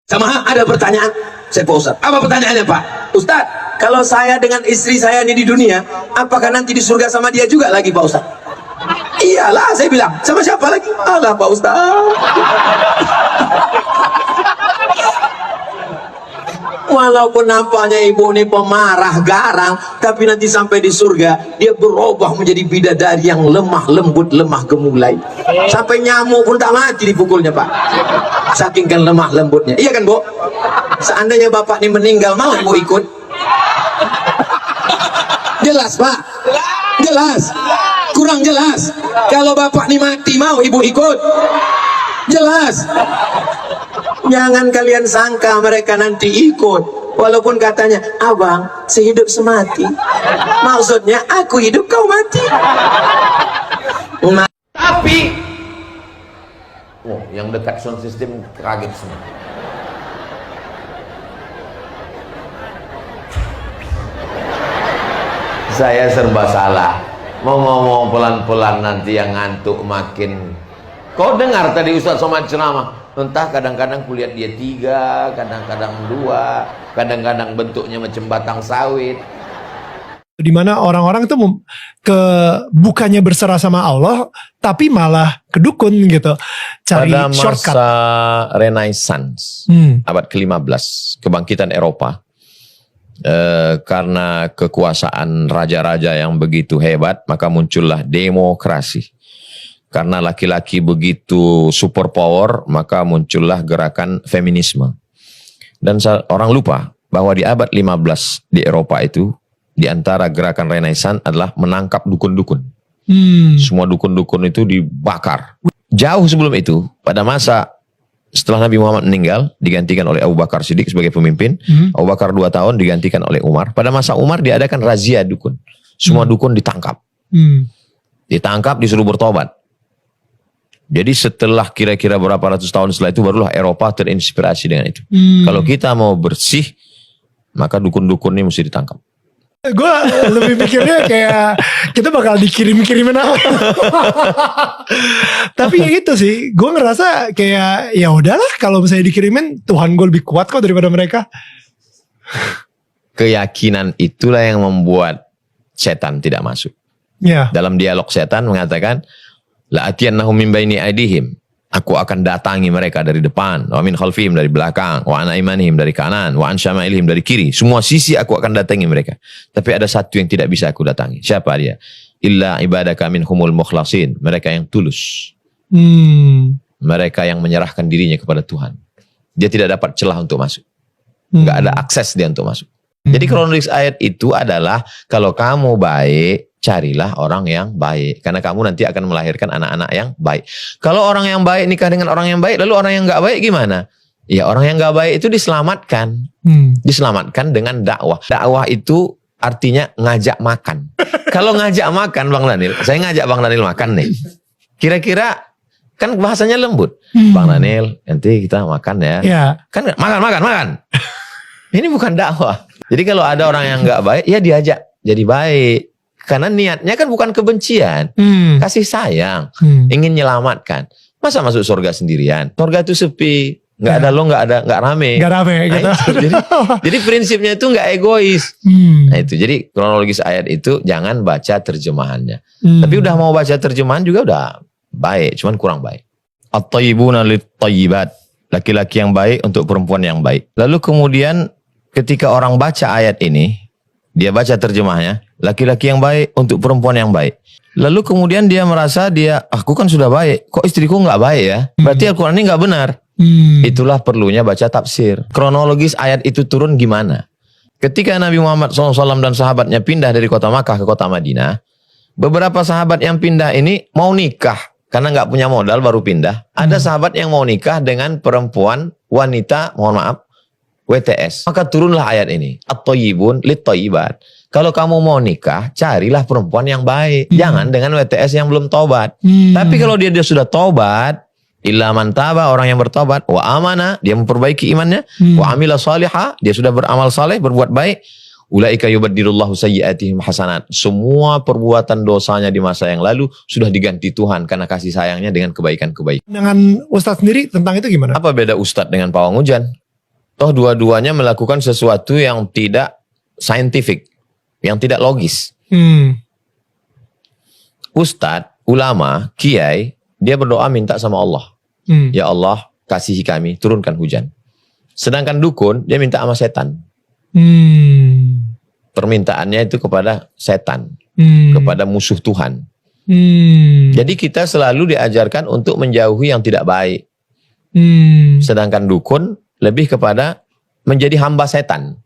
Sama ada pertanyaan, saya Pak Ustadz. Apa pertanyaannya Pak? Ustadz, kalau saya dengan istri saya ini di dunia, apakah nanti di surga sama dia juga lagi Pak Ustadz? Iyalah, saya bilang. Sama siapa lagi? Alah Pak Ustadz. Walaupun nampaknya ibu ini pemarah, garang, tapi nanti sampai di surga, dia berubah menjadi bidadari yang lemah lembut, lemah gemulai. Sampai nyamuk pun tak mati dipukulnya Pak. Saking kan lemah lembutnya. Iya kan Bu? Seandainya Bapak ini meninggal, mau Ibu ikut? Jelas Pak? Jelas? Kurang jelas? Kalau Bapak ini mati, mau Ibu ikut? Jelas? Jangan kalian sangka mereka nanti ikut. Walaupun katanya, abang sehidup semati. Maksudnya aku hidup kau mati. Tapi yang dekat sound system kaget semua. Saya serba salah. Mau ngomong pelan-pelan nanti yang ngantuk makin. Kau dengar tadi Ustaz Somad ceramah? Entah kadang-kadang kulihat dia 3, kadang-kadang 2, kadang-kadang bentuknya macam batang sawit. Di mana orang-orang itu bukannya berserah sama Allah, tapi malah ke dukun gitu, cari pada shortcut. masa Renaissance, abad ke-15, kebangkitan Eropa, karena kekuasaan raja-raja yang begitu hebat, maka muncullah demokrasi. Karena laki-laki begitu super power, maka muncullah gerakan feminisme. Dan orang lupa bahwa di abad 15 di Eropa itu, di antara gerakan Renaissance adalah menangkap dukun-dukun. Semua dukun-dukun itu dibakar. Jauh sebelum itu, pada masa setelah Nabi Muhammad meninggal, digantikan oleh Abu Bakar Siddiq sebagai pemimpin. Abu Bakar 2 tahun digantikan oleh Umar. Pada masa Umar diadakan razia dukun. Semua dukun ditangkap. Ditangkap, disuruh bertobat. Jadi setelah kira-kira berapa ratus tahun setelah itu, barulah Eropa terinspirasi dengan itu. Kalau kita mau bersih, maka dukun-dukun ini mesti ditangkap. Gue lebih pikirnya kayak kita bakal dikirim-kirimin apa. Tapi ya itu sih, gue ngerasa kayak ya udahlah, kalau misalnya dikirimin, Tuhan gue lebih kuat kok daripada mereka. Keyakinan itulah yang membuat setan tidak masuk. Ya. Dalam dialog setan mengatakan, la'atiyannahum min baini aidihim, aku akan datangi mereka dari depan, wa min khalfihim dari belakang, wa an aimanihim dari kanan, wa an syama'ilihim dari kiri. Semua sisi aku akan datangi mereka. Tapi ada satu yang tidak bisa aku datangi. Siapa dia? Illa ibadaka minhumul mukhlasin, mereka yang tulus. Mereka yang menyerahkan dirinya kepada Tuhan. Dia tidak dapat celah untuk masuk. Enggak ada akses dia untuk masuk. Jadi kronologis ayat itu adalah, kalau kamu baik, carilah orang yang baik. Karena kamu nanti akan melahirkan anak-anak yang baik. Kalau orang yang baik nikah dengan orang yang baik, lalu orang yang gak baik gimana? Ya orang yang gak baik itu diselamatkan. Diselamatkan dengan dakwah. Dakwah itu artinya ngajak makan. Kalau ngajak makan Bang Daniel, saya ngajak Bang Daniel makan nih. Kira-kira kan bahasanya lembut. Bang Daniel, nanti kita makan ya. Kan makan. Ini bukan dakwah. Jadi kalau ada orang yang gak baik, ya diajak jadi baik. Karena niatnya kan bukan kebencian, kasih sayang, ingin menyelamatkan. Masa masuk surga sendirian? Surga itu sepi, nggak ada lo, nggak rame. Nggak rame gitu. Jadi prinsipnya itu nggak egois. Nah itu, jadi kronologis ayat itu jangan baca terjemahannya. Tapi udah mau baca terjemahan juga udah baik, cuman kurang baik. At-thayyibuna lit-thayyibat, laki-laki yang baik untuk perempuan yang baik. Lalu kemudian ketika orang baca ayat ini, dia baca terjemahnya, laki-laki yang baik untuk perempuan yang baik. Lalu kemudian dia merasa aku kan sudah baik, kok istriku nggak baik ya? Berarti Al-Quran ini nggak benar. Itulah perlunya baca tafsir. Kronologis ayat itu turun gimana? Ketika Nabi Muhammad SAW dan sahabatnya pindah dari kota Makkah ke kota Madinah, beberapa sahabat yang pindah ini mau nikah. Karena nggak punya modal baru pindah. Ada sahabat yang mau nikah dengan perempuan, wanita, mohon maaf, WTS. Maka turunlah ayat ini. At-thayyibun lit-thayyibat. Kalau kamu mau nikah, carilah perempuan yang baik. Jangan dengan WTS yang belum tobat. Tapi kalau dia sudah tobat, illa man taba, orang yang bertobat, wa amana, dia memperbaiki imannya, wa amila salihah, dia sudah beramal saleh, berbuat baik, ulaika yubaddilullahu sayyiatihim hasanat. Semua perbuatan dosanya di masa yang lalu sudah diganti Tuhan karena kasih sayangnya dengan kebaikan-kebaikan. Dengan Ustadz sendiri tentang itu gimana? Apa beda Ustadz dengan pawang hujan? Toh dua-duanya melakukan sesuatu yang tidak scientific, yang tidak logis. Ustadz, ulama, kiai, dia berdoa minta sama Allah. Ya Allah, kasihi kami, turunkan hujan. Sedangkan dukun, dia minta sama setan. Permintaannya itu kepada setan, kepada musuh Tuhan. Jadi kita selalu diajarkan untuk menjauhi yang tidak baik. Sedangkan dukun lebih kepada menjadi hamba setan.